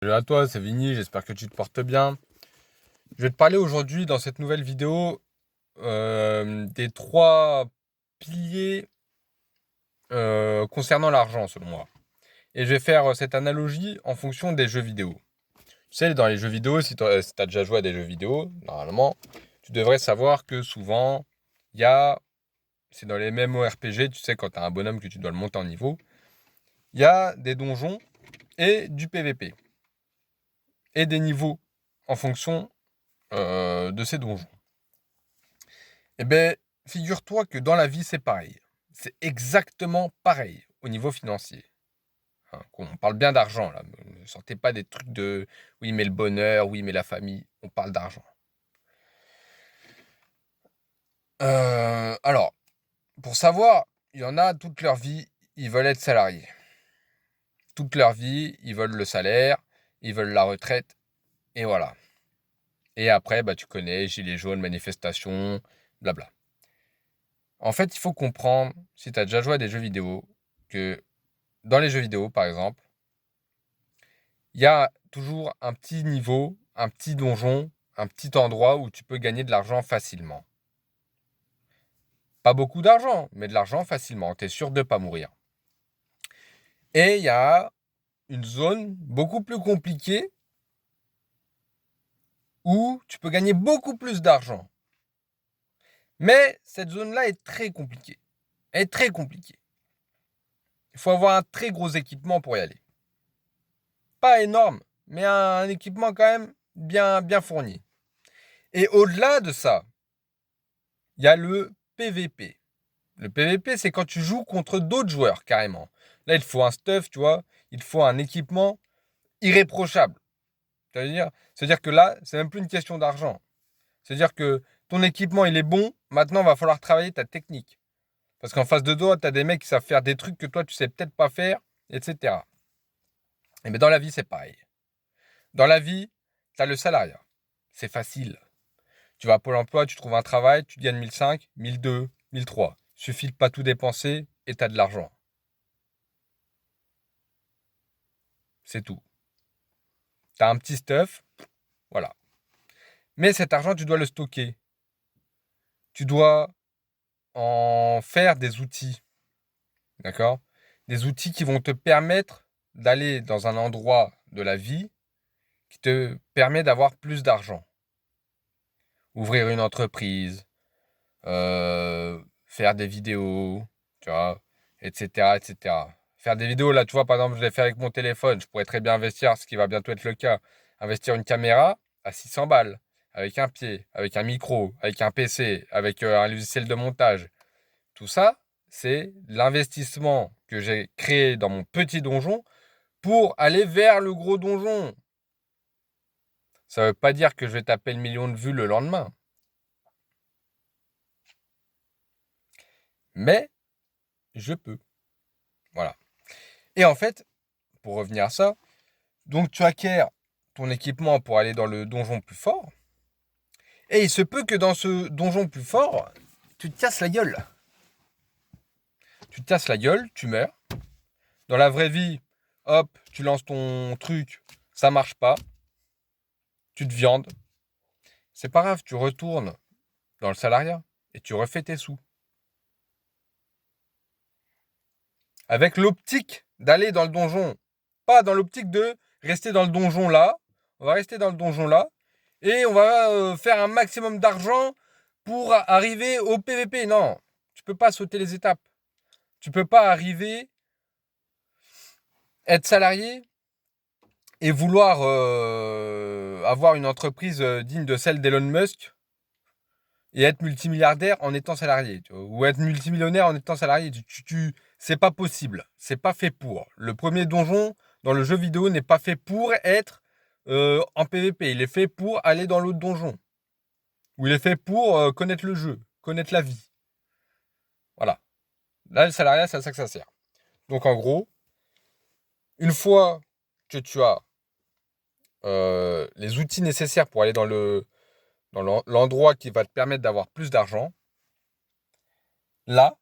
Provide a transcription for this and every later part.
Salut à toi, c'est Vini, j'espère que tu te portes bien. Je vais te parler aujourd'hui dans cette nouvelle vidéo des trois piliers concernant l'argent selon moi. Et je vais faire cette analogie en fonction des jeux vidéo. Tu sais, dans les jeux vidéo, si tu as déjà joué à des jeux vidéo, normalement, tu devrais savoir que souvent, il y a, c'est dans les MMORPG, tu sais, quand tu as un bonhomme que tu dois le monter en niveau, il y a des donjons et du PVP. Et des niveaux en fonction de ces donjons. Eh bien, figure-toi que dans la vie, c'est pareil. C'est exactement pareil au niveau financier. Hein, on parle bien d'argent, là. Ne sortez pas des trucs de oui, mais le bonheur, oui, mais la famille. On parle d'argent. Alors, pour savoir, il y en a toute leur vie, ils veulent être salariés. Toute leur vie, ils veulent le salaire, ils veulent la retraite, et voilà. Et après, bah, tu connais, gilets jaunes, manifestations, blabla. En fait, il faut comprendre, si tu as déjà joué à des jeux vidéo, que dans les jeux vidéo, par exemple, il y a toujours un petit niveau, un petit donjon, un petit endroit où tu peux gagner de l'argent facilement. Pas beaucoup d'argent, mais de l'argent facilement. Tu es sûr de ne pas mourir. Et il y a une zone beaucoup plus compliquée où tu peux gagner beaucoup plus d'argent. Mais cette zone-là est très compliquée. Elle est très compliquée. Il faut avoir un très gros équipement pour y aller. Pas énorme, mais un équipement quand même bien fourni. Et au-delà de ça, il y a le PVP. Le PVP, c'est quand tu joues contre d'autres joueurs, carrément. Là, il te faut un stuff, tu vois. Il te faut un équipement irréprochable. C'est-à-dire que là, c'est même plus une question d'argent. C'est-à-dire que ton équipement, il est bon. Maintenant, il va falloir travailler ta technique. Parce qu'en face de toi, tu as des mecs qui savent faire des trucs que toi, tu sais peut-être pas faire, etc. Et bien, dans la vie, c'est pareil. Dans la vie, tu as le salariat. C'est facile. Tu vas à Pôle emploi, tu trouves un travail, tu gagnes 1005, 1002, 1003. Suffit de pas tout dépenser et tu as de l'argent. C'est tout. Tu as un petit stuff, voilà. Mais cet argent, tu dois le stocker. Tu dois en faire des outils, d'accord? Des outils qui vont te permettre d'aller dans un endroit de la vie qui te permet d'avoir plus d'argent. Ouvrir une entreprise, faire des vidéos, tu vois, etc., etc. Faire des vidéos, là, tu vois, par exemple, je l'ai fait avec mon téléphone. Je pourrais très bien investir, ce qui va bientôt être le cas. Investir une caméra à 600 balles, avec un pied, avec un micro, avec un PC, avec un logiciel de montage. Tout ça, c'est l'investissement que j'ai créé dans mon petit donjon pour aller vers le gros donjon. Ça ne veut pas dire que je vais taper le million de vues le lendemain. Mais je peux. Voilà. Et en fait, pour revenir à ça, donc tu acquiers ton équipement pour aller dans le donjon plus fort. Et il se peut que dans ce donjon plus fort, tu te casses la gueule. Tu te casses la gueule, tu meurs. Dans la vraie vie, hop, tu lances ton truc, ça marche pas. Tu te viandes. C'est pas grave, tu retournes dans le salariat et tu refais tes sous. Avec l'optique d'aller dans le donjon. Pas dans l'optique de rester dans le donjon là. On va rester dans le donjon là. Et on va faire un maximum d'argent pour arriver au PVP. Non, tu peux pas sauter les étapes. Tu peux pas arriver, être salarié et vouloir avoir une entreprise digne de celle d'Elon Musk et être multimilliardaire en étant salarié. Tu vois, ou être multimillionnaire en étant salarié. C'est pas possible. C'est pas fait pour. Le premier donjon dans le jeu vidéo n'est pas fait pour être en PVP. Il est fait pour aller dans l'autre donjon. Ou il est fait pour connaître le jeu, connaître la vie. Voilà. Là, le salariat, c'est à ça que ça sert. Donc, en gros, une fois que tu as les outils nécessaires pour aller dans l'endroit qui va te permettre d'avoir plus d'argent, là,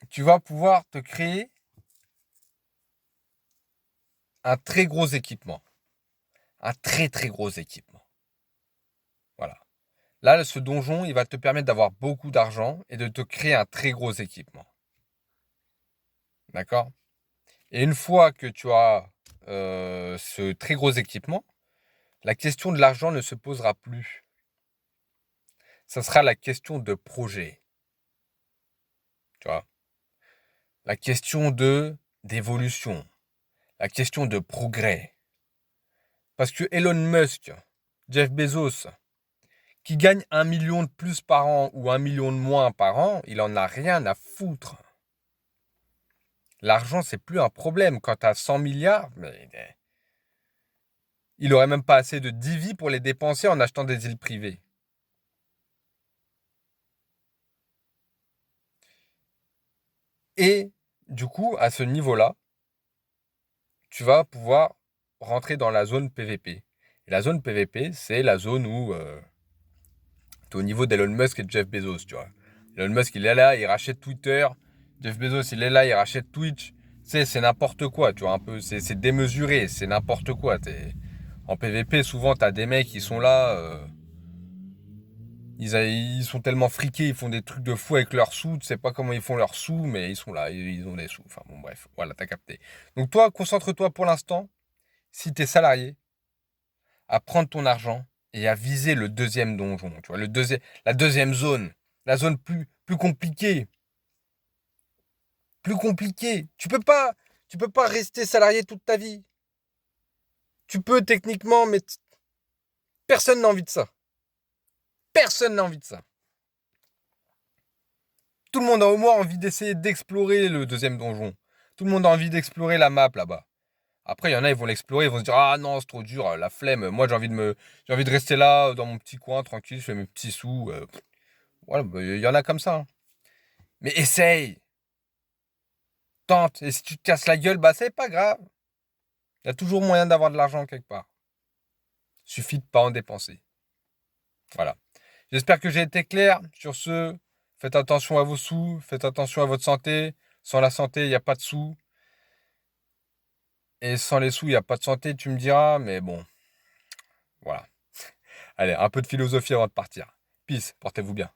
tu vas pouvoir te créer un très gros équipement. Un très très gros équipement. Voilà. Là, ce donjon, il va te permettre d'avoir beaucoup d'argent et de te créer un très gros équipement. D'accord? Et une fois que tu as ce très gros équipement, la question de l'argent ne se posera plus. Ça sera la question de projet. Tu vois? La question d'évolution. La question de progrès. Parce que Elon Musk, Jeff Bezos, qui gagne 1 million de plus par an ou 1 million de moins par an, il en a rien à foutre. L'argent, c'est plus un problème. Quand tu as 100 milliards, mais il aurait même pas assez de divi pour les dépenser en achetant des îles privées. Et du coup, à ce niveau-là, tu vas pouvoir rentrer dans la zone PVP. Et la zone PVP, c'est la zone où tu es au niveau d'Elon Musk et de Jeff Bezos, tu vois. Elon Musk, il est là, il rachète Twitter. Jeff Bezos, il est là, il rachète Twitch. C'est n'importe quoi, tu vois, un peu. C'est démesuré, c'est n'importe quoi. En PVP, souvent, tu as des mecs qui sont là. Ils sont tellement friqués, ils font des trucs de fou avec leurs sous. Tu sais pas comment ils font leurs sous, mais ils sont là, ils ont des sous. Enfin bon, bref, voilà, t'as capté. Donc toi, concentre-toi pour l'instant, si t'es salarié, à prendre ton argent et à viser le deuxième donjon. Tu vois, la deuxième zone, la zone plus compliquée. Plus compliquée. Tu peux pas rester salarié toute ta vie. Tu peux techniquement, mais personne n'a envie de ça. Personne n'a envie de ça. Tout le monde a au moins envie d'essayer d'explorer le deuxième donjon. Tout le monde a envie d'explorer la map là-bas. Après, il y en a, ils vont l'explorer, ils vont se dire ah non, c'est trop dur, la flemme. Moi, j'ai envie de rester là dans mon petit coin tranquille, je fais mes petits sous. Voilà, bah, il y en a comme ça, hein. Mais essaye, tente. Et si tu te casses la gueule, bah c'est pas grave. Il y a toujours moyen d'avoir de l'argent quelque part. Suffit de pas en dépenser. Voilà. J'espère que j'ai été clair. Sur ce, faites attention à vos sous, faites attention à votre santé. Sans la santé, il n'y a pas de sous. Et sans les sous, il n'y a pas de santé, tu me diras, mais bon, voilà. Allez, un peu de philosophie avant de partir. Peace, portez-vous bien.